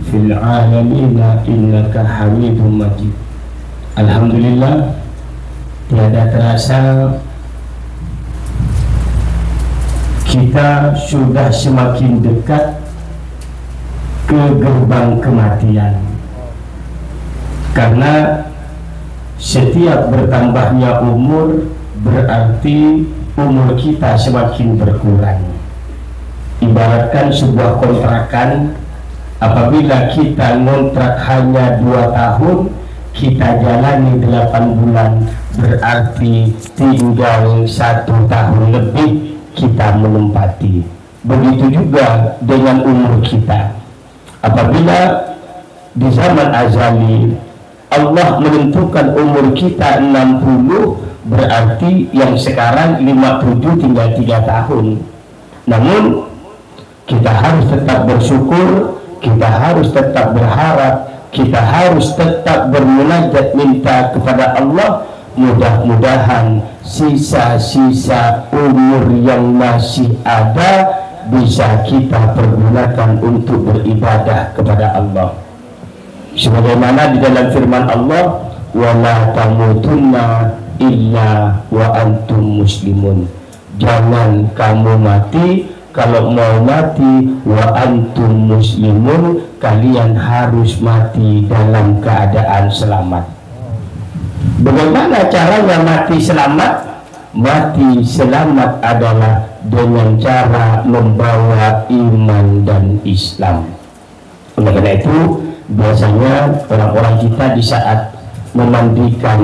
fil alamina innaka hamidum majid. Alhamdulillah, tiada terasa kita sudah semakin dekat ke gerbang kematian, karena setiap bertambahnya umur berarti umur kita semakin berkurang. Ibaratkan sebuah kontrakan, apabila kita ngontrak hanya 2 tahun, kita jalani 8 bulan, berarti tinggal 1 tahun lebih kita menempati. Begitu juga dengan umur kita. Apabila di zaman azali Allah menentukan umur kita 60, berarti yang sekarang 57 tinggal 3 tahun. Namun kita harus tetap bersyukur, kita harus tetap berharap, kita harus tetap bermunajat minta kepada Allah. Mudah-mudahan sisa-sisa umur yang masih ada bisa kita pergunakan untuk beribadah kepada Allah. Sebagaimana di dalam firman Allah, wala tamutunna illa wa antum muslimun. Jangan kamu mati, kalau mau mati wa antum muslimun, kalian harus mati dalam keadaan selamat. Bagaimana caranya mati selamat? Mati selamat adalah dengan cara membawa iman dan Islam. Oleh karena itu, biasanya orang-orang kita di saat memandikan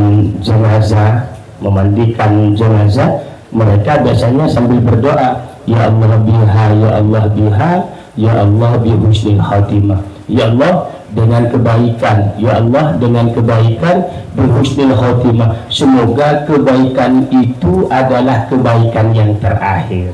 jenazah, mereka biasanya sambil berdoa, ya Allah biha, ya Allah biha, ya Allah bi husnil khatimah. Ya Allah dengan kebaikan, ya Allah dengan kebaikan bi husnil khatimah. Semoga kebaikan itu adalah kebaikan yang terakhir.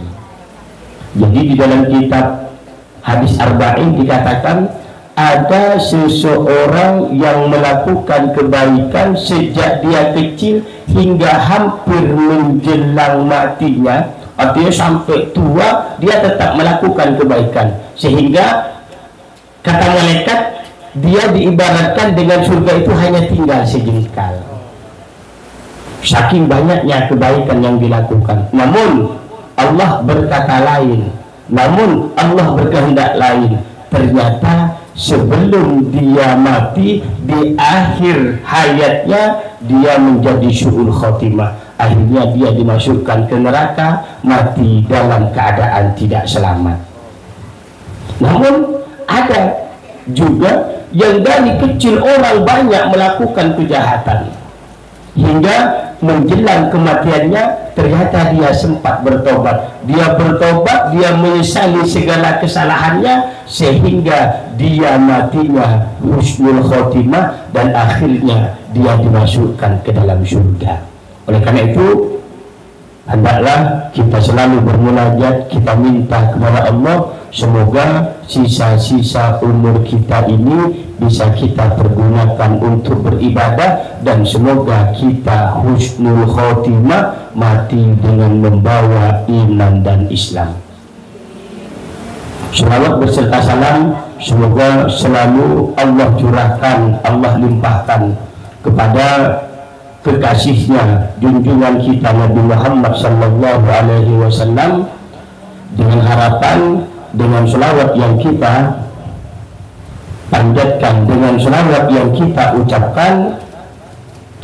Jadi di dalam kitab hadis arba'in dikatakan, ada seseorang yang melakukan kebaikan sejak dia kecil hingga hampir menjelang matinya, artinya sampai tua dia tetap melakukan kebaikan, sehingga kata malaikat dia diibaratkan dengan surga itu hanya tinggal sejengkal, saking banyaknya kebaikan yang dilakukan. Namun Allah berkata lain, namun Allah berkehendak lain. Ternyata sebelum dia mati, di akhir hayatnya dia menjadi su'ul khotimah. Akhirnya dia dimasukkan ke neraka, mati dalam keadaan tidak selamat. Namun ada juga yang dari kecil orang banyak melakukan kejahatan, hingga menjelang kematiannya ternyata dia sempat bertobat. Dia bertobat, dia menyesali segala kesalahannya, sehingga dia matinya husnul khotimah dan akhirnya dia dimasukkan ke dalam surga. Oleh karena itu, hendaklah kita selalu bermunajat, kita minta kepada Allah, semoga sisa-sisa umur kita ini bisa kita pergunakan untuk beribadah, dan semoga kita husnul khotimah, mati dengan membawa iman dan Islam. Selawat berserta salam semoga selalu Allah curahkan, Allah limpahkan kepada kekasihnya, junjungan kita Nabi Muhammad sallallahu alaihi wasallam, dengan harapan dengan selawat yang kita panjatkan, dengan selawat yang kita ucapkan,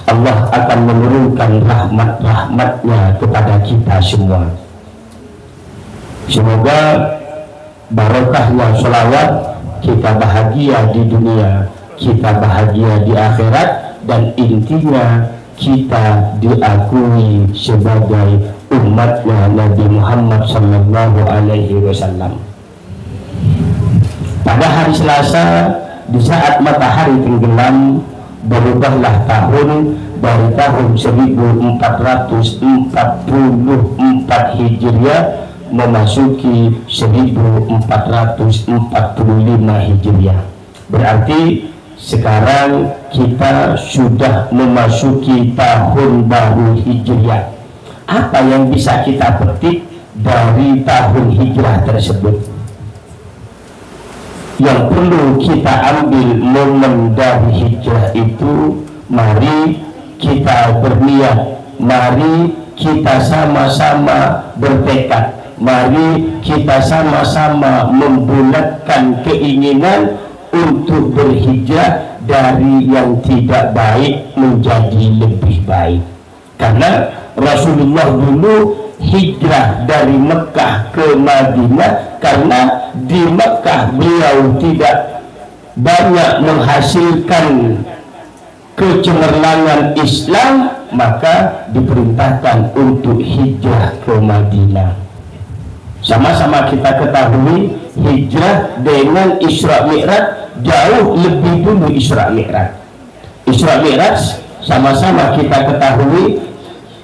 Allah akan menurunkan rahmat-rahmatnya kepada kita semua. Semoga barokahnya selawat kita bahagia di dunia, kita bahagia di akhirat, dan intinya kita diakui sebagai umatnya Nabi Muhammad sallallahu alaihi wasallam. Pada hari Selasa, di saat matahari tenggelam, berubahlah tahun dari tahun 1444 Hijriah memasuki 1445 Hijriah. Berarti sekarang kita sudah memasuki tahun baru Hijriah. Apa yang bisa kita petik dari tahun hijrah tersebut? yang perlu kita ambil momen dari hijrah itu, mari kita berniat, mari kita sama-sama bertekad, mari kita sama-sama membulatkan keinginan untuk berhijrah dari yang tidak baik menjadi lebih baik. Karena Rasulullah dulu hijrah dari Mekah ke Madinah karena di Mekah beliau tidak banyak menghasilkan kecemerlangan Islam, maka diperintahkan untuk hijrah ke Madinah. Sama-sama kita ketahui hijrah dengan Isra Mi'raj jauh lebih dulu. Isra Mi'raj sama-sama kita ketahui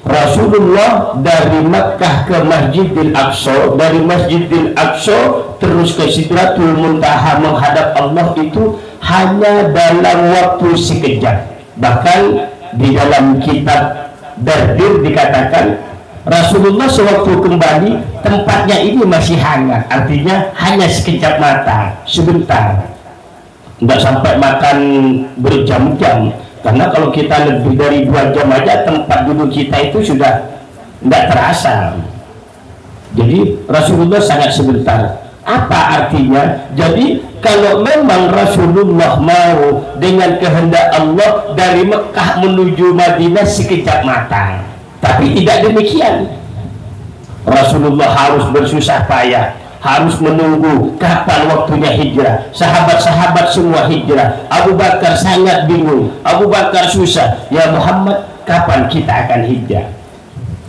Rasulullah dari Makkah ke Masjidil Aqsa, dari Masjidil Aqsa terus ke Sidratul Muntaha menghadap Allah itu hanya dalam waktu sekejap. Bahkan di dalam kitab Dardir dikatakan Rasulullah sewaktu kembali tempatnya ini masih hangat, artinya hanya sekejap mata, sebentar, nggak sampai makan berjam-jam. Karena kalau kita lebih dari 2 jam aja tempat duduk kita itu sudah tidak terasa. Jadi Rasulullah sangat sebentar. Apa artinya? Jadi kalau memang Rasulullah mau dengan kehendak Allah dari Mekah menuju Madinah sekejap mata, tapi tidak demikian. Rasulullah harus bersusah payah, harus menunggu kapan waktunya hijrah. Sahabat-sahabat semua hijrah. Abu Bakar sangat bingung, Abu Bakar susah, ya Muhammad kapan kita akan hijrah?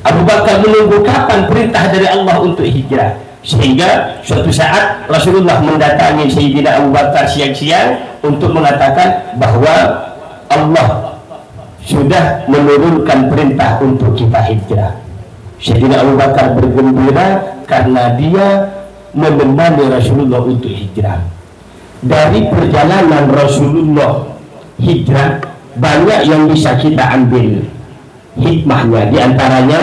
Abu Bakar menunggu kapan perintah dari Allah untuk hijrah. Sehingga suatu saat Rasulullah mendatangi Sayyidina Abu Bakar siang-siang untuk mengatakan bahwa Allah sudah menurunkan perintah untuk kita hijrah. Sayyidina Abu Bakar bergembira karena dia menemani Rasulullah untuk hijrah. Dari perjalanan Rasulullah hijrah banyak yang bisa kita ambil hikmahnya. Di antaranya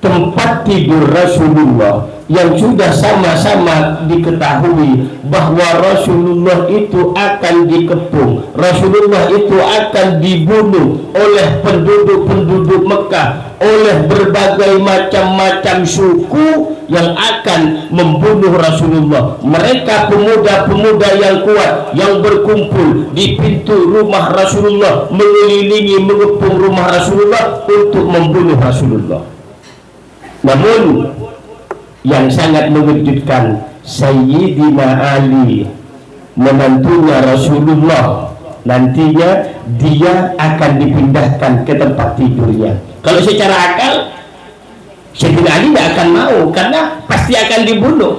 tempat tidur Rasulullah yang sudah sama-sama diketahui bahwa Rasulullah itu akan dikepung, Rasulullah itu akan dibunuh oleh penduduk-penduduk Mekah, oleh berbagai macam-macam suku yang akan membunuh Rasulullah. Mereka pemuda-pemuda yang kuat yang berkumpul di pintu rumah Rasulullah, mengelilingi, mengepung rumah Rasulullah untuk membunuh Rasulullah. Namun yang sangat mengejutkan, Sayyidina Ali, menantunya Rasulullah, nantinya dia akan dipindahkan ke tempat tidurnya. Kalau secara akal Sayyidina Ali tidak akan mau, karena pasti akan dibunuh.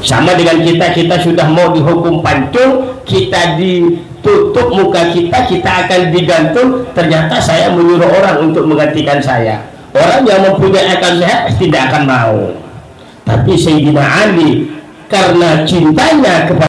Sama dengan kita sudah mau dihukum pancung, kita ditutup muka kita akan digantung. Ternyata saya menyuruh orang untuk menggantikan saya. Orang yang mempunyai akal sehat tidak akan mau. Tapi Sayyidina Ali karena cintanya kepada